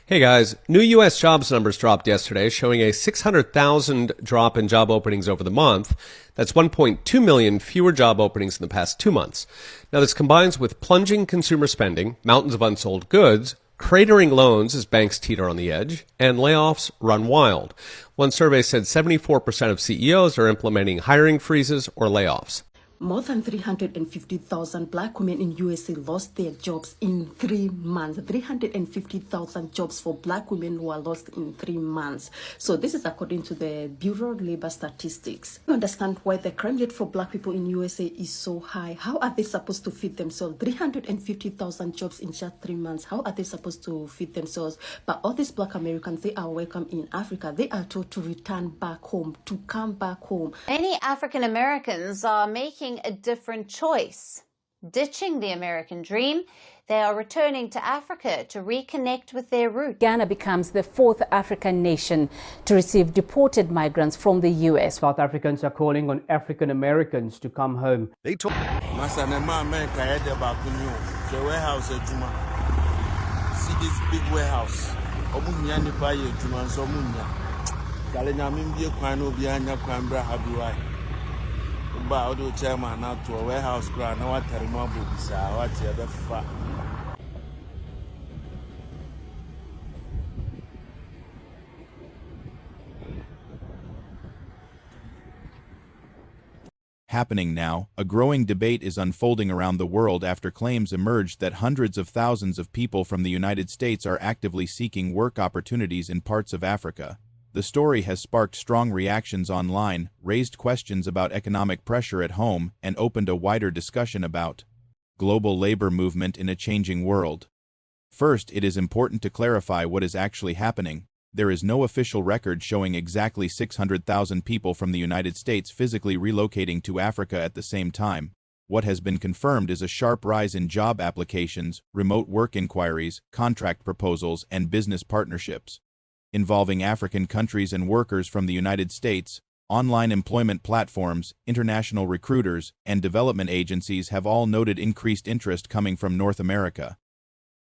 Hey guys, new U.S. jobs numbers dropped yesterday, showing a 600,000 drop in job openings over the month. That's 1.2 million fewer job openings in the past 2 months. Now, this combines with plunging consumer spending, mountains of unsold goods, cratering loans as banks teeter on the edge, and layoffs run wild. One survey said 74% of CEOs are implementing hiring freezes or layoffs. More than 350,000 black women in USA lost their jobs in 3 months. 350,000 jobs for black women were lost in 3 months. So this is according to the Bureau of Labor Statistics. You understand why the crime rate for black people in USA is so high. How are they supposed to feed themselves? 350,000 jobs in just 3 months. How are they supposed to feed themselves? But all these black Americans, they are welcome in Africa. They are told to return back home, to come back home. Many African Americans are making a different choice. Ditching the American dream, they are returning to Africa to reconnect with their roots. Ghana becomes the fourth African nation to receive deported migrants from the U.S. South Africans are calling on African Americans to come home. They told warehouse. See this big warehouse. Warehouse Happening now, a growing debate is unfolding around the world after claims emerged that hundreds of thousands of people from the United States are actively seeking work opportunities in parts of Africa. The story has sparked strong reactions online, raised questions about economic pressure at home, and opened a wider discussion about global labor movement in a changing world. First, it is important to clarify what is actually happening. There is no official record showing exactly 600,000 people from the United States physically relocating to Africa at the same time. What has been confirmed is a sharp rise in job applications, remote work inquiries, contract proposals, and business partnerships. Involving African countries and workers from the United States, online employment platforms, international recruiters, and development agencies have all noted increased interest coming from North America.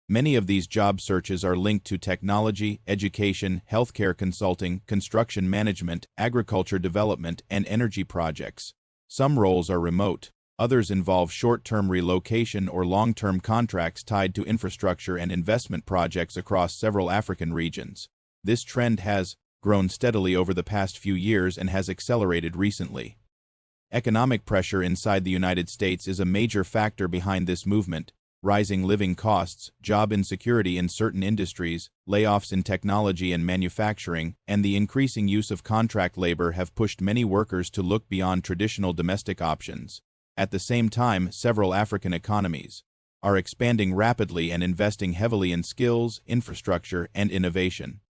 Many of these job searches are linked to technology, education, healthcare consulting, construction management, agriculture development, and energy projects. Some roles are remote. Others involve short-term relocation or long-term contracts tied to infrastructure and investment projects across several African regions. This trend has grown steadily over the past few years and has accelerated recently. Economic pressure inside the United States is a major factor behind this movement. Rising living costs, job insecurity in certain industries, layoffs in technology and manufacturing, and the increasing use of contract labor have pushed many workers to look beyond traditional domestic options. At the same time, several African economies are expanding rapidly and investing heavily in skills, infrastructure, and innovation.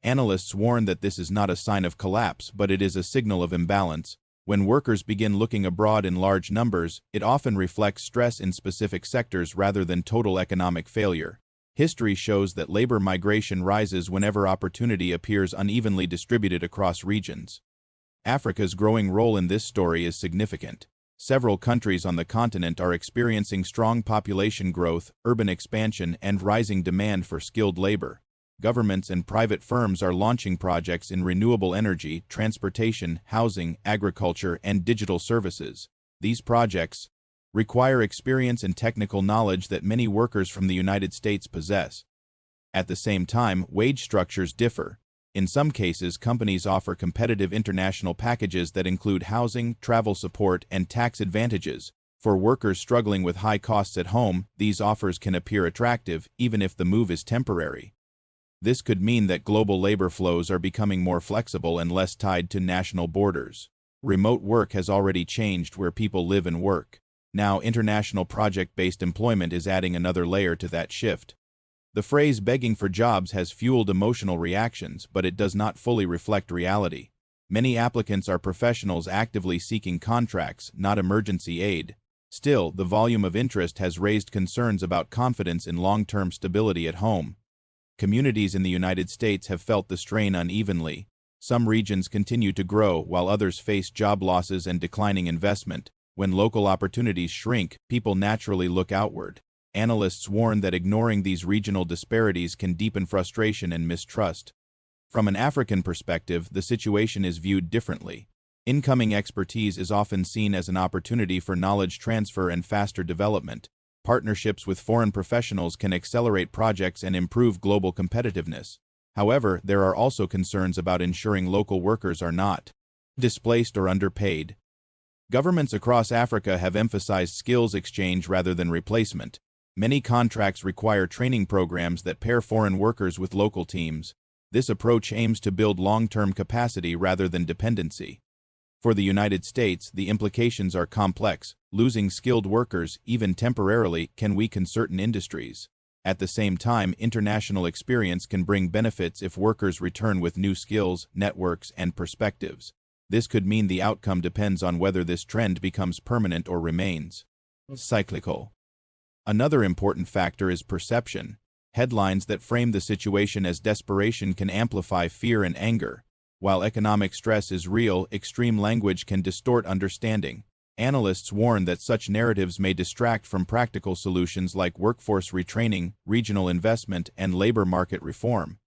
Analysts warn that this is not a sign of collapse, but it is a signal of imbalance. When workers begin looking abroad in large numbers, it often reflects stress in specific sectors rather than total economic failure. History shows that labor migration rises whenever opportunity appears unevenly distributed across regions. Africa's growing role in this story is significant. Several countries on the continent are experiencing strong population growth, urban expansion, and rising demand for skilled labor. Governments and private firms are launching projects in renewable energy, transportation, housing, agriculture, and digital services. These projects require experience and technical knowledge that many workers from the United States possess. At the same time, wage structures differ. In some cases, companies offer competitive international packages that include housing, travel support, and tax advantages. For workers struggling with high costs at home, these offers can appear attractive, even if the move is temporary. This could mean that global labor flows are becoming more flexible and less tied to national borders. Remote work has already changed where people live and work. Now, international project-based employment is adding another layer to that shift. The phrase begging for jobs has fueled emotional reactions, but it does not fully reflect reality. Many applicants are professionals actively seeking contracts, not emergency aid. Still, the volume of interest has raised concerns about confidence in long-term stability at home. Communities in the United States have felt the strain unevenly. Some regions continue to grow, while others face job losses and declining investment. When local opportunities shrink, people naturally look outward. Analysts warn that ignoring these regional disparities can deepen frustration and mistrust. From an African perspective, the situation is viewed differently. Incoming expertise is often seen as an opportunity for knowledge transfer and faster development. Partnerships with foreign professionals can accelerate projects and improve global competitiveness. However, there are also concerns about ensuring local workers are not displaced or underpaid. Governments across Africa have emphasized skills exchange rather than replacement. Many contracts require training programs that pair foreign workers with local teams. This approach aims to build long-term capacity rather than dependency. For the United States, the implications are complex. Losing skilled workers, even temporarily, can weaken certain industries. At the same time, international experience can bring benefits if workers return with new skills, networks, and perspectives. This could mean the outcome depends on whether this trend becomes permanent or remains cyclical. Another important factor is perception. Headlines that frame the situation as desperation can amplify fear and anger. While economic stress is real, extreme language can distort understanding. Analysts warn that such narratives may distract from practical solutions like workforce retraining, regional investment, and labor market reform.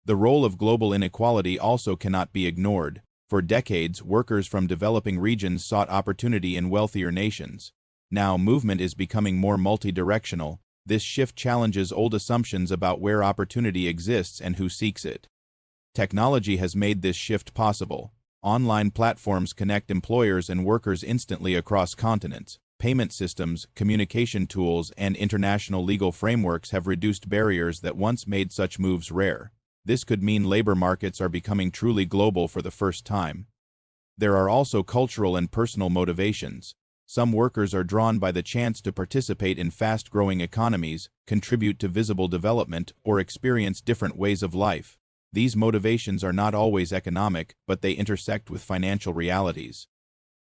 The role of global inequality also cannot be ignored. For decades, workers from developing regions sought opportunity in wealthier nations. Now, movement is becoming more multidirectional. This shift challenges old assumptions about where opportunity exists and who seeks it. Technology has made this shift possible. Online platforms connect employers and workers instantly across continents. Payment systems, communication tools, and international legal frameworks have reduced barriers that once made such moves rare. This could mean labor markets are becoming truly global for the first time. There are also cultural and personal motivations. Some workers are drawn by the chance to participate in fast-growing economies, contribute to visible development, or experience different ways of life. These motivations are not always economic, but they intersect with financial realities.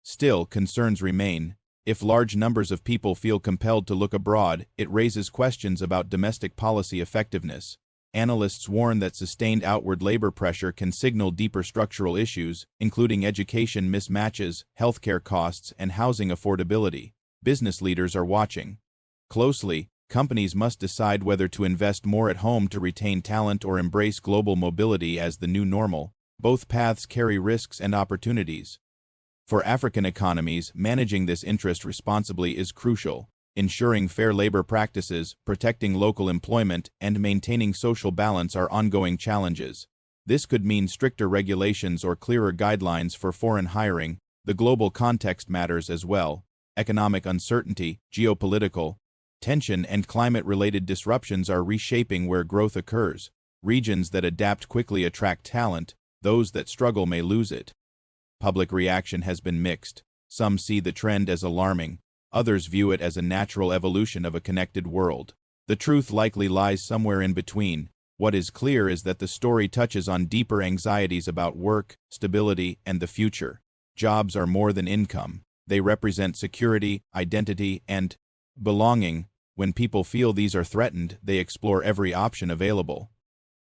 Still, concerns remain. If large numbers of people feel compelled to look abroad, it raises questions about domestic policy effectiveness. Analysts warn that sustained outward labor pressure can signal deeper structural issues, including education mismatches, healthcare costs, and housing affordability. Business leaders are watching closely. Companies must decide whether to invest more at home to retain talent or embrace global mobility as the new normal. Both paths carry risks and opportunities. For African economies, managing this interest responsibly is crucial. Ensuring fair labor practices, protecting local employment, and maintaining social balance are ongoing challenges. This could mean stricter regulations or clearer guidelines for foreign hiring. The global context matters as well. Economic uncertainty, geopolitical tension, and climate-related disruptions are reshaping where growth occurs. Regions that adapt quickly attract talent. Those that struggle may lose it. Public reaction has been mixed. Some see the trend as alarming. Others view it as a natural evolution of a connected world. The truth likely lies somewhere in between. What is clear is that the story touches on deeper anxieties about work, stability, and the future. Jobs are more than income. They represent security, identity, and belonging. When people feel these are threatened, they explore every option available.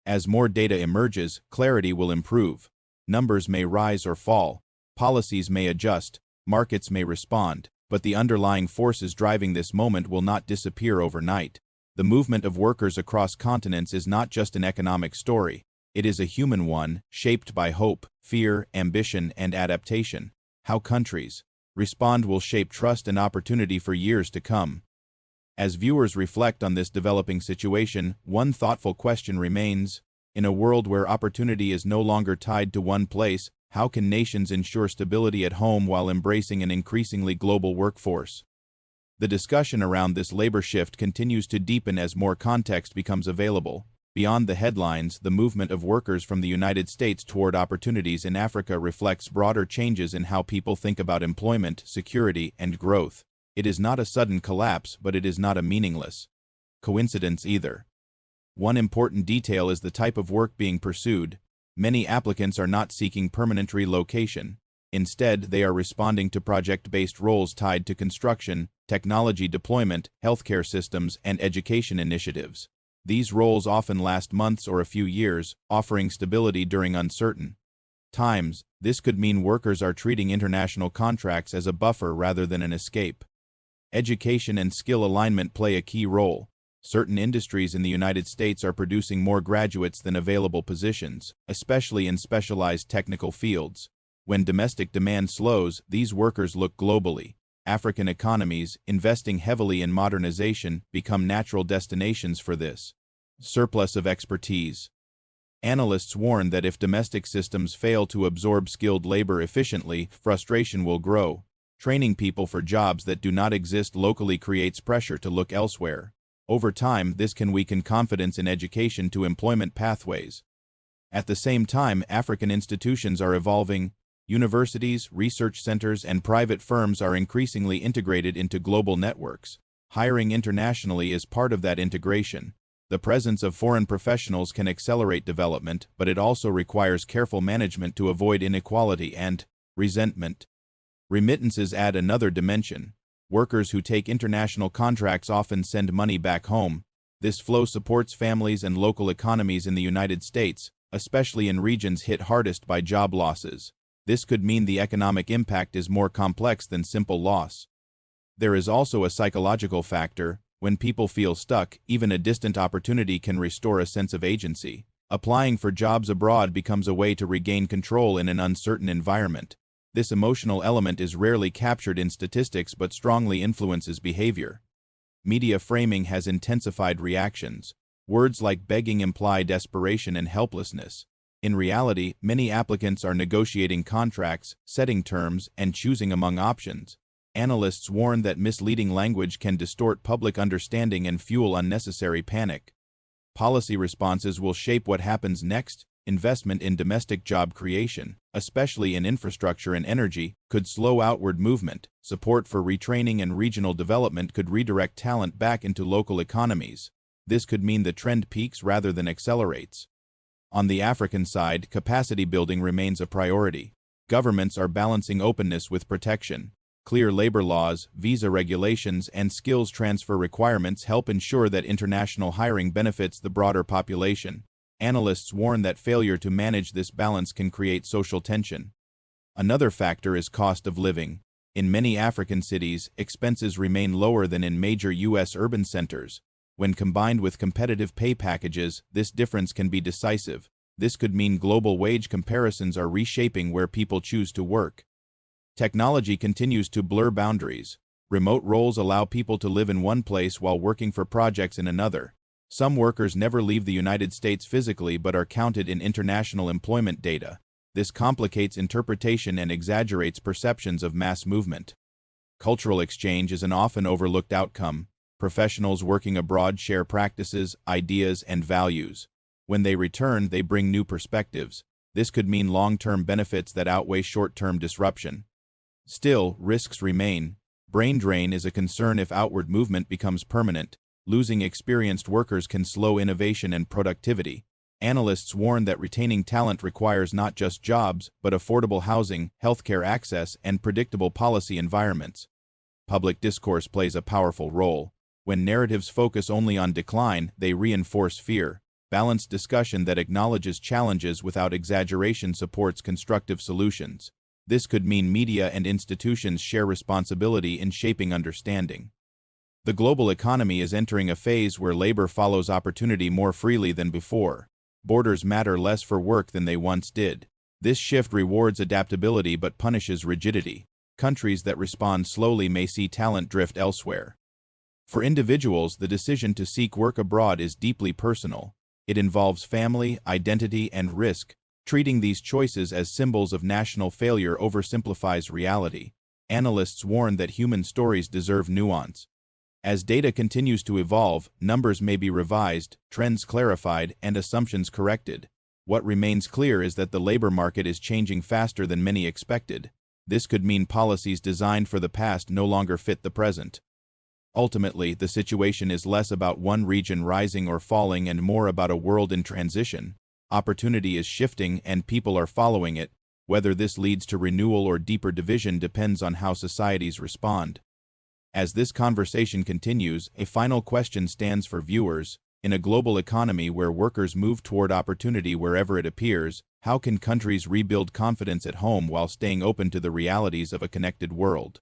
As more data emerges, clarity will improve. Numbers may rise or fall. Policies may adjust. Markets may respond. But the underlying forces driving this moment will not disappear overnight. The movement of workers across continents is not just an economic story. It is a human one, shaped by hope, fear, ambition, and adaptation. How countries respond will shape trust and opportunity for years to come. As viewers reflect on this developing situation, one thoughtful question remains. In a world where opportunity is no longer tied to one place, how can nations ensure stability at home while embracing an increasingly global workforce? The discussion around this labor shift continues to deepen as more context becomes available. Beyond the headlines, the movement of workers from the United States toward opportunities in Africa reflects broader changes in how people think about employment, security, and growth. It is not a sudden collapse, but it is not a meaningless coincidence either. One important detail is the type of work being pursued. Many applicants are not seeking permanent relocation. Instead, they are responding to project-based roles tied to construction, technology deployment, healthcare systems, and education initiatives. These roles often last months or a few years, offering stability during uncertain times. This could mean workers are treating international contracts as a buffer rather than an escape. Education and skill alignment play a key role. Certain industries in the United States are producing more graduates than available positions, especially in specialized technical fields. When domestic demand slows, these workers look globally. African economies, investing heavily in modernization, become natural destinations for this. Surplus of expertise. Analysts warn that if domestic systems fail to absorb skilled labor efficiently, frustration will grow. Training people for jobs that do not exist locally creates pressure to look elsewhere. Over time, this can weaken confidence in education to employment pathways. At the same time, African institutions are evolving. Universities, research centers, and private firms are increasingly integrated into global networks. Hiring internationally is part of that integration. The presence of foreign professionals can accelerate development, but it also requires careful management to avoid inequality and resentment. Remittances add another dimension. Workers who take international contracts often send money back home. This flow supports families and local economies in the United States, especially in regions hit hardest by job losses. This could mean the economic impact is more complex than simple loss. There is also a psychological factor. When people feel stuck, even a distant opportunity can restore a sense of agency. Applying for jobs abroad becomes a way to regain control in an uncertain environment. This emotional element is rarely captured in statistics but strongly influences behavior. Media framing has intensified reactions. Words like begging imply desperation and helplessness. In reality, many applicants are negotiating contracts, setting terms, and choosing among options. Analysts warn that misleading language can distort public understanding and fuel unnecessary panic. Policy responses will shape what happens next. Investment in domestic job creation, especially in infrastructure and energy, could slow outward movement. Support for retraining and regional development could redirect talent back into local economies. This could mean the trend peaks rather than accelerates. On the African side, capacity building remains a priority. Governments are balancing openness with protection. Clear labor laws, visa regulations, and skills transfer requirements help ensure that international hiring benefits the broader population. Analysts warn that failure to manage this balance can create social tension. Another factor is cost of living. In many African cities, expenses remain lower than in major U.S. urban centers. When combined with competitive pay packages, this difference can be decisive. This could mean global wage comparisons are reshaping where people choose to work. Technology continues to blur boundaries. Remote roles allow people to live in one place while working for projects in another. Some workers never leave the United States physically but are counted in international employment data. This complicates interpretation and exaggerates perceptions of mass movement. Cultural exchange is an often overlooked outcome. Professionals working abroad share practices, ideas, and values. When they return, they bring new perspectives. This could mean long-term benefits that outweigh short-term disruption. Still, risks remain. Brain drain is a concern if outward movement becomes permanent. Losing experienced workers can slow innovation and productivity. Analysts warn that retaining talent requires not just jobs, but affordable housing, healthcare access, and predictable policy environments. Public discourse plays a powerful role. When narratives focus only on decline, they reinforce fear. Balanced discussion that acknowledges challenges without exaggeration supports constructive solutions. This could mean media and institutions share responsibility in shaping understanding. The global economy is entering a phase where labor follows opportunity more freely than before. Borders matter less for work than they once did. This shift rewards adaptability but punishes rigidity. Countries that respond slowly may see talent drift elsewhere. For individuals, the decision to seek work abroad is deeply personal. It involves family, identity, and risk. Treating these choices as symbols of national failure oversimplifies reality. Analysts warn that human stories deserve nuance. As data continues to evolve, numbers may be revised, trends clarified, and assumptions corrected. What remains clear is that the labor market is changing faster than many expected. This could mean policies designed for the past no longer fit the present. Ultimately, the situation is less about one region rising or falling and more about a world in transition. Opportunity is shifting and people are following it. Whether this leads to renewal or deeper division depends on how societies respond. As this conversation continues, a final question stands for viewers. In a global economy where workers move toward opportunity wherever it appears, how can countries rebuild confidence at home while staying open to the realities of a connected world?